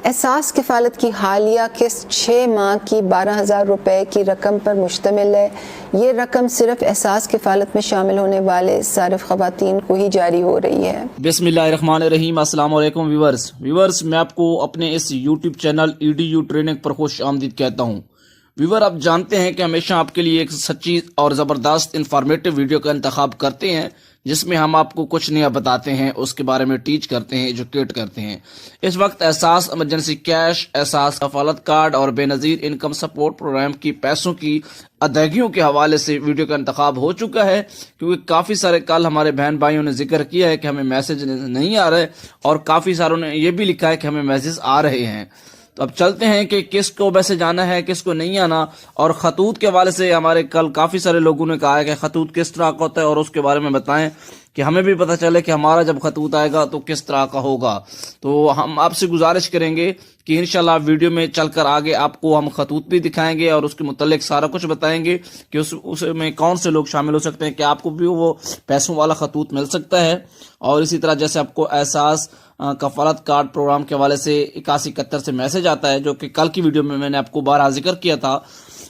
احساس کفالت کی حالیہ قسط 6 ماہ کی 12,000 روپے کی رقم پر مشتمل ہے۔ یہ رقم صرف احساس کفالت میں شامل ہونے والے صارف خواتین کو ہی جاری ہو رہی ہے۔ بسم اللہ الرحمن الرحیم۔ السلام علیکم ویورز، میں آپ کو اپنے اس یوٹیوب چینل EDU ٹریننگ پر خوش آمدید کہتا ہوں۔ ویور، آپ جانتے ہیں کہ ہمیشہ آپ کے لیے ایک سچی اور زبردست انفارمیٹو ویڈیو کا انتخاب کرتے ہیں جس میں ہم آپ کو کچھ نیا بتاتے ہیں، اس کے بارے میں ٹیچ کرتے ہیں، ایجوکیٹ کرتے ہیں۔ اس وقت احساس ایمرجنسی کیش، احساس کفالت کارڈ اور بے نظیر انکم سپورٹ پروگرام کی پیسوں کی ادائیگیوں کے حوالے سے ویڈیو کا انتخاب ہو چکا ہے، کیونکہ کافی سارے کل ہمارے بہن بھائیوں نے ذکر کیا ہے کہ ہمیں میسج نہیں آ رہے، اور کافی ساروں نے یہ بھی لکھا ہے کہ ہمیں میسج آ رہے ہیں۔ تو اب چلتے ہیں کہ کس کو میسج آنا ہے، کس کو نہیں آنا، اور خطوط کے حوالے سے ہمارے کل کافی سارے لوگوں نے کہا ہے کہ خطوط کس طرح کا ہوتا ہے، اور اس کے بارے میں بتائیں کہ ہمیں بھی پتہ چلے کہ ہمارا جب خطوط آئے گا تو کس طرح کا ہوگا۔ تو ہم آپ سے گزارش کریں گے کہ انشاءاللہ ویڈیو میں چل کر آگے آپ کو ہم خطوط بھی دکھائیں گے اور اس کے متعلق سارا کچھ بتائیں گے کہ اس میں کون سے لوگ شامل ہو سکتے ہیں کہ آپ کو بھی وہ پیسوں والا خطوط مل سکتا ہے۔ اور اسی طرح جیسے آپ کو احساس کفالت کارڈ پروگرام کے حوالے سے 8171 سے میسج آتا ہے، جو کہ کل کی ویڈیو میں نے آپ کو بارہا ذکر کیا تھا۔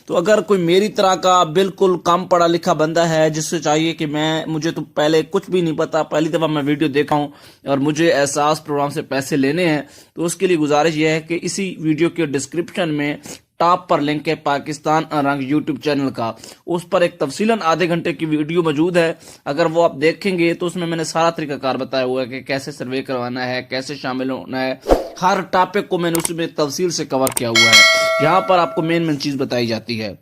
تو اگر کوئی میری طرح کا بالکل کم پڑھا لکھا بندہ ہے جس سے چاہیے کہ مجھے تو پہلے کچھ بھی نہیں پتا، پہلی دفعہ میں ویڈیو دیکھا ہوں اور مجھے احساس پروگرام سے پیسے لینے ہیں، تو اس کے لیے گزارش یہ ہے کہ اسی ویڈیو کے ڈسکرپشن میں ٹاپ پر لنک ہے پاکستان رنگ یوٹیوب چینل کا، اس پر ایک تفصیلاً آدھے گھنٹے کی ویڈیو موجود ہے۔ اگر وہ آپ دیکھیں گے تو اس میں نے سارا طریقہ کار بتایا ہوا ہے کہ کیسے سروے کروانا ہے، کیسے شامل ہونا ہے، ہر ٹاپک کو میں نے اس میں تفصیل سے کور کیا ہوا ہے۔ یہاں پر آپ کو مین چیز بتائی جاتی ہے،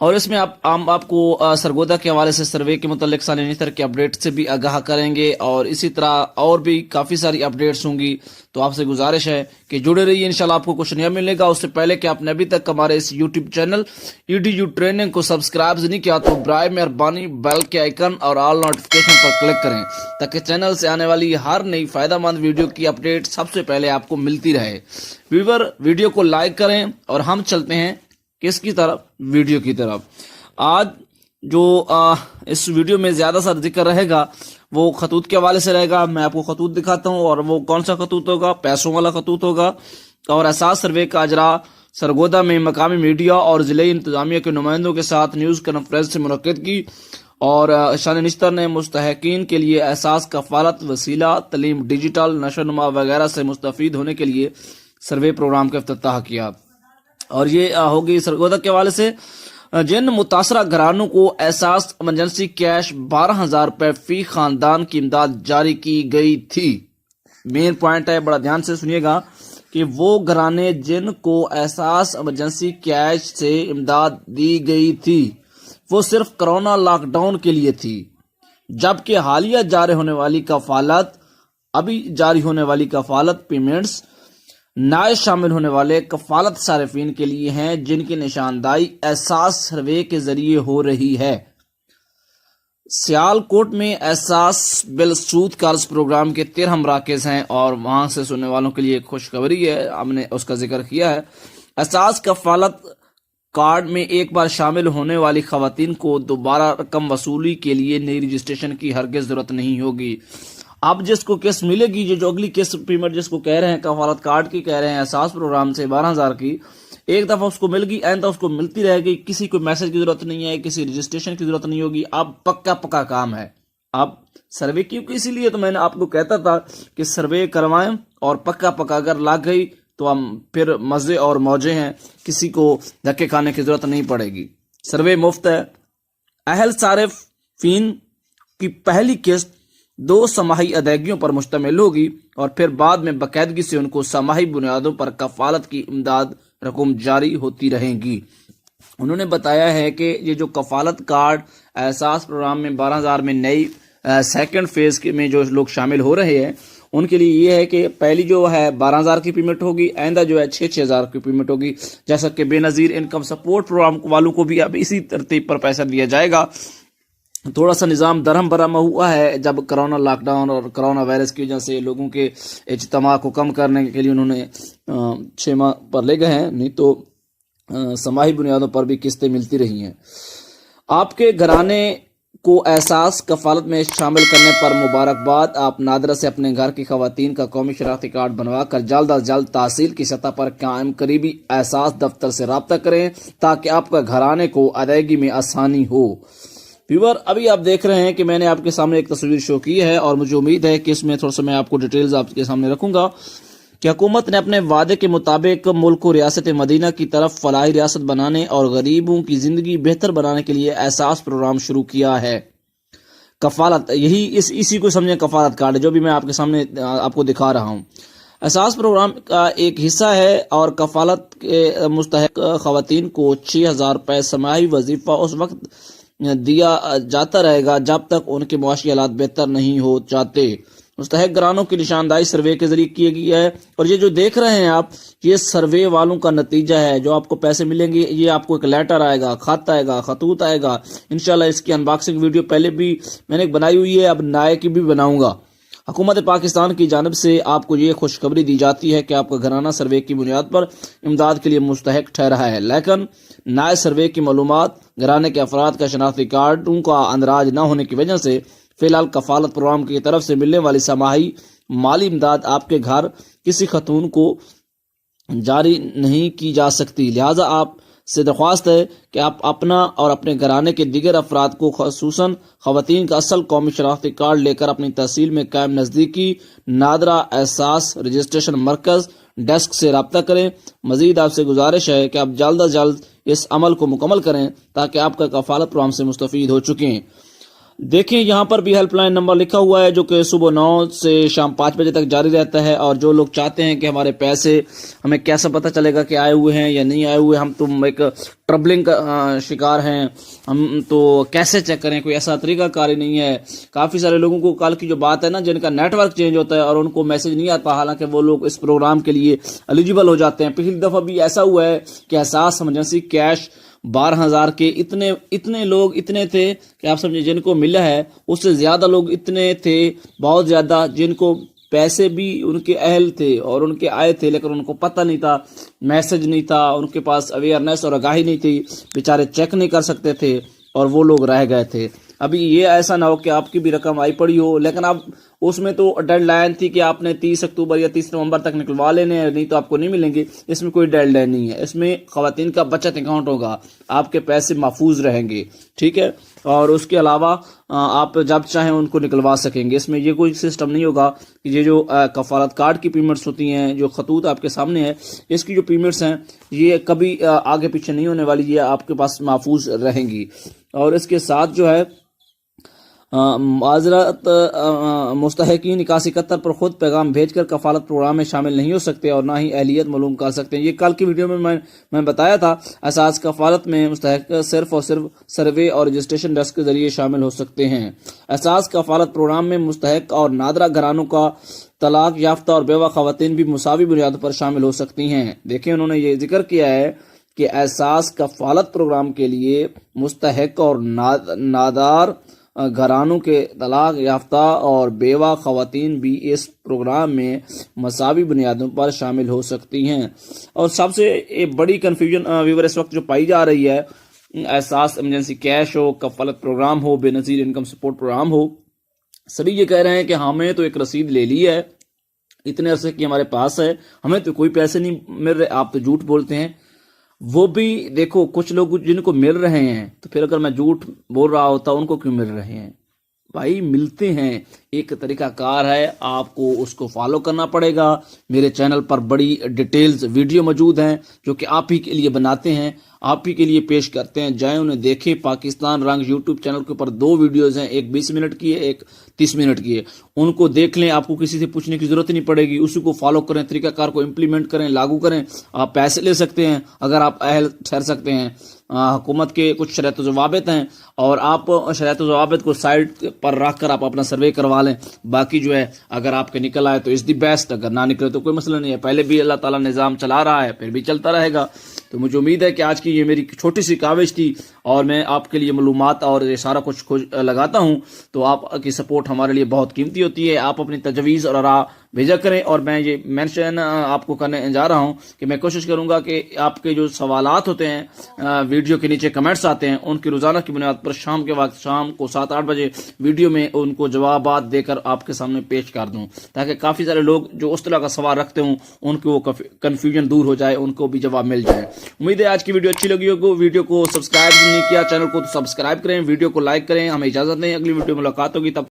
اور اس میں آپ کو سرگودا کے حوالے سے سروے کے متعلق سالانہ طرح کے اپڈیٹ سے بھی آگاہ کریں گے، اور اسی طرح اور بھی کافی ساری اپڈیٹس ہوں گی۔ تو آپ سے گزارش ہے کہ جڑے رہیے، انشاءاللہ آپ کو کچھ نیا ملے گا۔ اس سے پہلے کہ آپ نے ابھی تک ہمارے اس یوٹیوب چینل EDU ٹریننگ کو سبسکرائب نہیں کیا تو برائے مہربانی بیل کے آئیکن اور آل نوٹیفیکیشن پر کلک کریں تاکہ چینل سے آنے والی ہر نئی فائدہ مند ویڈیو کی اپڈیٹ سب سے پہلے آپ کو ملتی رہے۔ ویور، ویڈیو کو لائک کریں اور ہم چلتے ہیں کس کی طرف؟ ویڈیو کی طرف۔ آج جو اس ویڈیو میں زیادہ سا ذکر رہے گا وہ خطوط کے حوالے سے رہے گا۔ میں آپ کو خطوط دکھاتا ہوں، اور وہ کون سا خطوط ہوگا؟ پیسوں والا خطوط ہوگا۔ اور احساس سروے کا اجرا سرگودا میں مقامی میڈیا اور ضلعی انتظامیہ کے نمائندوں کے ساتھ نیوز کانفرنس سے منعقد کی، اور شان نشتر نے مستحقین کے لیے احساس کفالت وسیلہ تعلیم، ڈیجیٹل نشو و نما وغیرہ سے مستفید ہونے کے لیے سروے پروگرام کا افتتاح کیا۔ اور یہ ہوگی سرگودا کے حوالے سے جن متاثرہ گھرانوں کو احساس ایمرجنسی کیش 12,000 روپے فی خاندان کی امداد جاری کی گئی تھی۔ مین پوائنٹ ہے، بڑا دھیان سے سنیے گا کہ وہ گھرانے جن کو احساس ایمرجنسی کیش سے امداد دی گئی تھی وہ صرف کرونا لاک ڈاؤن کے لیے تھی، جبکہ حالیہ ابھی جاری ہونے والی کفالت پیمنٹس نئے شامل ہونے والے کفالت صارفین کے لیے ہیں جن کی نشاندہی احساس سروے کے ذریعے ہو رہی ہے۔ سیال کوٹ میں احساس بالسود قرض پروگرام کے 13 مراکز ہیں، اور وہاں سے سننے والوں کے لیے ایک خوشخبری ہے، ہم نے اس کا ذکر کیا ہے۔ احساس کفالت کارڈ میں ایک بار شامل ہونے والی خواتین کو دوبارہ رقم وصولی کے لیے نئی رجسٹریشن کی ہرگز ضرورت نہیں ہوگی۔ اب جس کو قسط ملے گی، جو اگلی قسط پیمنٹ جس کو کہہ رہے ہیں کفالت کارڈ کی کہہ رہے ہیں احساس پروگرام سے 12,000 کی، ایک دفعہ اس کو مل گئی، آئندہ اس کو ملتی رہے گی، کسی کو میسج کی ضرورت نہیں ہے، کسی رجسٹریشن کی ضرورت نہیں ہوگی۔ اب پکا کام ہے۔ اب سروے کیونکہ اسی لیے تو میں نے آپ کو کہتا تھا کہ سروے کروائیں، اور پکا اگر لگ گئی تو ہم پھر مزے اور موجے ہیں، کسی کو دھکے کھانے کی ضرورت نہیں پڑے گی۔ سروے مفت ہے۔ اہل صارفین کی پہلی قسط 2 سماہی ادائیگیوں پر مشتمل ہوگی، اور پھر بعد میں باقاعدگی سے ان کو سماہی بنیادوں پر کفالت کی امداد رقم جاری ہوتی رہے گی۔ انہوں نے بتایا ہے کہ یہ جو کفالت کارڈ احساس پروگرام میں 12,000 میں نئی سیکنڈ فیز میں جو لوگ شامل ہو رہے ہیں ان کے لیے یہ ہے کہ پہلی جو ہے 12,000 کی پیمنٹ ہوگی، آئندہ جو ہے 6,000 کی پیمنٹ ہوگی، جیسا کہ بے نظیر انکم سپورٹ پروگرام والوں کو بھی اب اسی ترتیب پر پیسہ دیا جائے گا۔ تھوڑا سا نظام درہم برہم ہوا ہے جب کرونا لاک ڈاؤن اور کرونا وائرس کی وجہ سے لوگوں کے اجتماع کو کم کرنے کے لیے انہوں نے 6 ماہ پر لے گئے ہیں، نہیں تو سماہی بنیادوں پر بھی قسطیں ملتی رہی ہیں۔ آپ کے گھرانے को एहसास कफालत में शामिल करने पर मुबारकबाद। आप नादरा से अपने घर की खवातीन का कौमी शनाख्ती कार्ड बनवाकर जल्द अज जल्द तहसील की सतह पर कायम करीबी एहसास दफ्तर से रब्ता करें ताकि आपका घराने को अदायगी में आसानी हो। व्यूअर, अभी आप देख रहे हैं कि मैंने आपके सामने एक तस्वीर शो की है और मुझे उम्मीद है कि इसमें थोड़ा सा मैं आपको डिटेल्स आपके सामने रखूंगा कि हुकूमत ने अपने वादे के मुताबिक मुल्क को रियासत मदीना की तरफ फलाही रियासत बनाने और गरीबों की जिंदगी बेहतर बनाने के लिए एहसास प्रोग्राम शुरू किया है। कफालत, यही इसी को समझें कफालत कार्ड, जो भी मैं आपके सामने आपको दिखा रहा हूँ। एहसास प्रोग्राम का एक हिस्सा है और कफालत के मुस्तहक खवातीन को 6,000 रुपये समाही वजीफा उस वक्त दिया जाता रहेगा जब तक उनके मुआशी हालात बेहतर नहीं हो जाते। मुस्तहक घरानों की निशानदाही सर्वे के जरिए की गई है और ये जो देख रहे हैं आप, ये सर्वे वालों का नतीजा है। जो आपको पैसे मिलेंगे, ये आपको एक लेटर आएगा, खत आएगा, खतूत आएगा। इंशाल्लाह इसकी अनबॉक्सिंग वीडियो पहले भी मैंने बनाई हुई है, अब नए की भी बनाऊंगा। हुकूमत पाकिस्तान की जानिब से आपको ये खुशखबरी दी जाती है कि आपका घराना सर्वे की बुनियाद पर इमदाद के लिए मुस्तहक ठहरा है, लेकिन नए सर्वे की मालूमात घराने के अफराद का शनाख्ती कार्डों का अंदराज न होने की वजह से फिलहाल कफालत प्रोग्राम की तरफ से मिलने वाली समाही माली इमदाद आपके घर किसी खतून को जारी नहीं की जा सकती। लिहाजा आप से दरख्वास्त है कि आप अपना और अपने घराने के दीगर अफराद को खसूसन खवातीन का असल कौमी शनाख्ती कार्ड लेकर अपनी तहसील में कायम नज़दीकी नादरा एहसास रजिस्ट्रेशन मरकज डेस्क से रब्ता करें। मजीद आपसे गुजारिश है कि आप जल्द अज जल्द इस अमल को मुकम्मल करें ताकि आपका कफालत प्रोग्राम से मुस्तफीद हो चुके हैं। देखें, यहाँ पर भी हेल्पलाइन नंबर लिखा हुआ है जो कि सुबह 9 से शाम 5 बजे तक जारी रहता है। और जो लोग चाहते हैं कि हमारे पैसे हमें कैसे पता चलेगा कि आए हुए हैं या नहीं आए हुए, हम तो एक ट्रबलिंग का शिकार हैं, हम तो कैसे चेक करें, कोई ऐसा तरीका कार ही नहीं है। काफ़ी सारे लोगों को कल की जो बात है ना, जिनका नेटवर्क चेंज होता है और उनको मैसेज नहीं आता, हालांकि वो लोग इस प्रोग्राम के लिए एलिजिबल हो जाते हैं। पिछली दफ़ा भी ऐसा हुआ है कि एहसास इमरजेंसी कैश 12,000 के इतने लोग इतने थे कि आप समझे, जिनको मिला है उससे ज्यादा लोग इतने थे, बहुत ज्यादा, जिनको पैसे भी उनके अहल थे और उनके आए थे, लेकिन उनको पता नहीं था, मैसेज नहीं था, उनके पास अवेयरनेस और आगाही नहीं थी, बेचारे चेक नहीं कर सकते थे और वो लोग रह गए थे। अभी ये ऐसा ना हो कि आपकी भी रकम आई पड़ी हो, लेकिन अब उसमें तो डेडलाइन थी कि आपने 30 अक्टूबर या 30 नवंबर तक निकलवा लेने हैं, नहीं तो आपको नहीं मिलेंगे। इसमें कोई डेडलाइन नहीं है, इसमें खवातीन का बचत अकाउंट होगा, आपके पैसे महफूज रहेंगे, ठीक है। और उसके अलावा आप जब चाहें उनको निकलवा सकेंगे। इसमें ये कोई सिस्टम नहीं होगा कि ये जो कफालत कार्ड की पेमेंट्स होती हैं, जो खतूत आपके सामने है, इसकी जो पेमेंट्स हैं ये कभी आगे पीछे नहीं होने वाली, ये आपके पास महफूज रहेंगी। और इसके साथ जो है माजरत मुस्तहकीन 8171 पर खुद पैगाम भेजकर कफालत प्रोग्राम में शामिल नहीं हो सकते और ना ही अहलियत मालूम कर सकते हैं। ये कल की वीडियो में मैं बताया था। एहसास कफालत में मुस्तहक सिर्फ और सिर्फ सर्वे और रजिस्ट्रेशन डेस्क के जरिए शामिल हो सकते हैं। एहसास कफालत प्रोग्राम में मुस्तहक और नादरा घरानों का तलाक याफ्ता और बेवा खवातीन भी मुसावी बुनियादों पर शामिल हो सकती हैं। देखिए, उन्होंने ये जिक्र किया है कि एहसास कफालत प्रोग्राम के लिए मुस्तहक और नादार घरानों के तलाक याफ्ता और बेवा खवातीन भी इस प्रोग्राम में मसावी बुनियादों पर शामिल हो सकती हैं। और सबसे एक बड़ी कन्फ्यूजन व्यूअर इस वक्त जो पाई जा रही है, एहसास इमरजेंसी कैश हो, कफालत प्रोग्राम हो, बेनज़ीर इनकम सपोर्ट प्रोग्राम हो, सभी ये कह रहे हैं कि हमें तो एक रसीद ले ली है, इतने अरसे की हमारे पास है, हमें तो कोई पैसे नहीं मिल रहे, आप तो झूठ बोलते हैं। वो भी देखो, कुछ लोग जिनको मिल रहे हैं, तो फिर अगर मैं झूठ बोल रहा होता उनको क्यों मिल रहे हैं? भाई मिलते हैं, एक तरीकाकार है, आपको उसको फॉलो करना पड़ेगा। मेरे चैनल पर बड़ी डिटेल्स वीडियो मौजूद हैं जो कि आप ही के लिए बनाते हैं, आप ही के लिए पेश करते हैं। जाएं उन्हें देखें। पाकिस्तान रंग यूट्यूब चैनल के ऊपर 2 वीडियोस हैं, एक 20 मिनट की है, एक 30 मिनट की है। उनको देख लें, आपको किसी से पूछने की जरूरत नहीं पड़ेगी, उसी को फॉलो करें, तरीकाकार को इम्प्लीमेंट करें, लागू करें। आप पैसे ले सकते हैं अगर आप अहल ठहर सकते हैं। हुकूमत के कुछ शरत ज़वाबित हैं और आप शरत ज़वाबित को साइड पर रख कर आप अपना सर्वे करवा लें। बाकी जो है, अगर आपके निकल आए तो इज़ दी बेस्ट, अगर ना निकले तो कोई मसला नहीं है। पहले भी अल्लाह ताला निज़ाम चला रहा है, फिर भी चलता रहेगा। तो मुझे उम्मीद है कि आज की ये मेरी छोटी सी काविश थी और मैं आपके लिए मालूमात और ये सारा कुछ लगाता हूँ, तो आपकी सपोर्ट हमारे लिए बहुत कीमती होती है। आप अपनी तजवीज़ और आरा भेजा करें। और मैं ये मेंशन आपको करने जा रहा हूं कि मैं कोशिश करूंगा कि आपके जो सवालात होते हैं वीडियो के नीचे कमेंट्स आते हैं, उनकी रोजाना की बुनियाद पर शाम के वक्त शाम को 7-8 बजे वीडियो में उनको जवाबात देकर आपके सामने पेश कर दूं, ताकि काफी सारे लोग जो उस तरह का सवाल रखते हों उनको वो कंफ्यूजन दूर हो जाए, उनको भी जवाब मिल जाए। उम्मीद है आज की वीडियो अच्छी लगी होगी। वीडियो को सब्सक्राइब नहीं किया चैनल को तो सब्सक्राइब करें, वीडियो को लाइक करें। हमें इजाजत दें, अगली वीडियो में मुलाकात होगी। तब